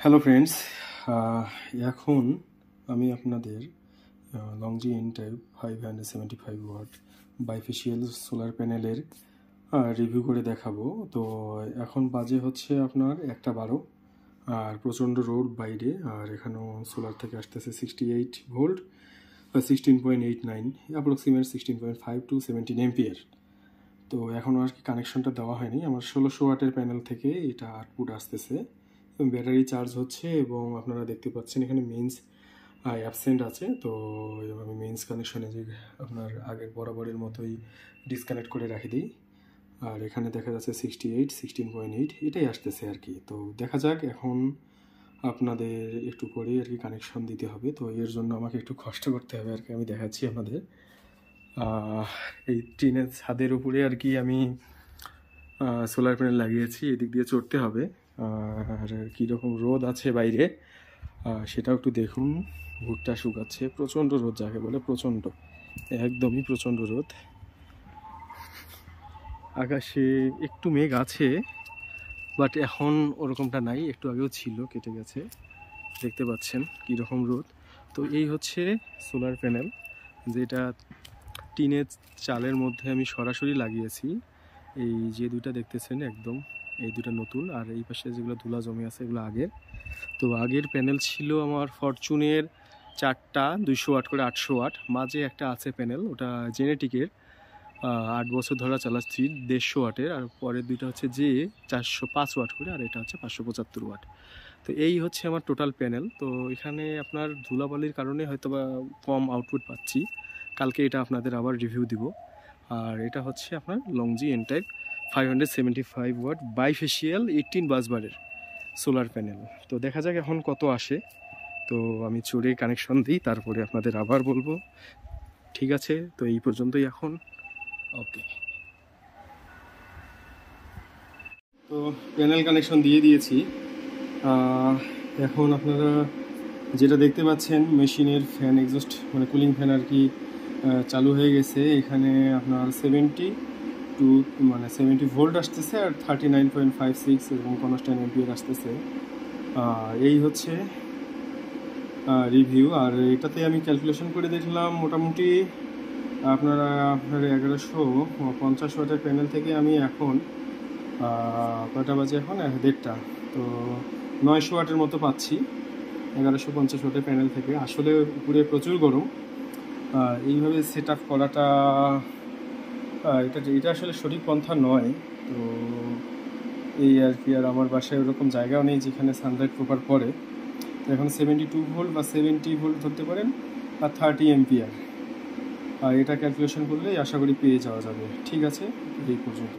Hello friends, এখন আমি আপনাদের LONGi N type 575 watt bifacial solar প্যানেলের রিভিউ করে দেখাবো। তো এখন বাজে হচ্ছে আপনার 1:12 আর প্রচণ্ড রোদ বাইরে, আর এখানেও সোলার থেকে আসতেছে 68 ভোল্ট, 16.89 অ্যাপ্রক্সিমেট 16.5 to 17 এম্পিয়ার। তো এখনও আর কি কানেকশনটা দেওয়া হয়নি। আমার 1600 ওয়াটের প্যানেল থেকে এটা আউটপুট আসতেছে, ব্যাটারি চার্জ হচ্ছে এবং আপনারা দেখতে পাচ্ছেন এখানে মেইনস অ্যাবসেন্ট আছে। তো আমি মেইনস কানেকশনে যে আপনার আগের বরাবরের মতোই ডিসকানেক্ট করে রাখি দিই, আর এখানে দেখা যাচ্ছে 68 16.8 এটাই আসতেছে আর কি। তো দেখা যাক, এখন আপনাদের একটু পরে আর কি কানেকশন দিতে হবে। তো এর জন্য আমাকে একটু কষ্ট করতে হবে আর কি। আমি দেখাচ্ছি আপনাদের এই টিনের ছাদের উপরে আর কি আমি সোলার প্যানেল লাগিয়েছি, এদিক দিয়ে চড়তে হবে। আর কীরকম রোদ আছে বাইরে সেটাও একটু দেখুন। ভুট্টা শুকাচ্ছে, প্রচণ্ড রোদ যাকে বলে, প্রচণ্ড, একদমই প্রচণ্ড রোদ। আকাশে একটু মেঘ আছে, বাট এখন ওরকমটা নাই, একটু আগেও ছিল, কেটে গেছে। দেখতে পাচ্ছেন কীরকম রোদ। তো এই হচ্ছে সোলার প্যানেল, যেটা টিনের চালের মধ্যে আমি সরাসরি লাগিয়েছি। এই যে দুইটা দেখতেছেন একদম, এই দুটো নতুন, আর এই পাশে যেগুলো ধুলা জমে আছে এগুলো আগের। তো আগের প্যানেল ছিল আমার ফরচুনের 4টা 200 ওয়াট করে 800 ওয়াট, মাঝে একটা আছে প্যানেল, ওটা জেনেটিকের 8 বছর ধরা চালাচ্ছি 150 ওয়াটের, আর পরের দুইটা হচ্ছে যে 405 ওয়াট করে, আর এটা হচ্ছে 575 ওয়াট। তো এই হচ্ছে আমার টোটাল প্যানেল। তো এখানে আপনার ধুলাবালির কারণে হয়তো বা কম আউটপুট পাচ্ছি, কালকে এটা আপনাদের আবার রিভিউ দিব। আর এটা হচ্ছে আপনার LONGi N type 575 watt bifacial 18 বাসবারের সোলার প্যানেল। তো দেখা যাক এখন কত আসে। তো আমি চড়ে কানেকশন দিই, তারপরে আপনাদের আবার বলবো। ঠিক আছে, তো এই পর্যন্তই এখন। ওকে, তো প্যানেল কানেকশন দিয়ে দিয়েছি। এখন আপনারা যেটা দেখতে পাচ্ছেন, মেশিনের ফ্যান এক্সস্ট মানে কুলিং ফ্যান আর কি চালু হয়ে গেছে। এখানে আপনার 70 ভোল্ট আসতেছে, আর 39.56 এবং কনস্ট্যান্ট এম্পিয়ার আসতেছে। এই হচ্ছে রিভিউ। আর এটাতে আমি ক্যালকুলেশন করে দেখলাম, মোটামুটি আপনার 1150 ওয়াটের প্যানেল থেকে আমি এখন কয়টা বাজে, এখন 1:30, তো 900 ওয়াটের মতো পাচ্ছি 1150 ওয়াটের প্যানেল থেকে। আসলে উপরে প্রচুর গরম। এইভাবে সেট আপ করাটা এটা আসলে সঠিক পন্থা নয়। তো এই আর কি। আর আমার বাসায় ওরকম জায়গাও নেই যেখানে সানলাইট প্রপার পড়ে। তো এখন 72 ভোল্ট বা 70 ভোল্ট ধরতে পারেন, আর 30 এম্পিয়ার, এটা ক্যালকুলেশন করলেই আশা করি পেয়ে যাওয়া যাবে। ঠিক আছে, এই পর্যন্ত।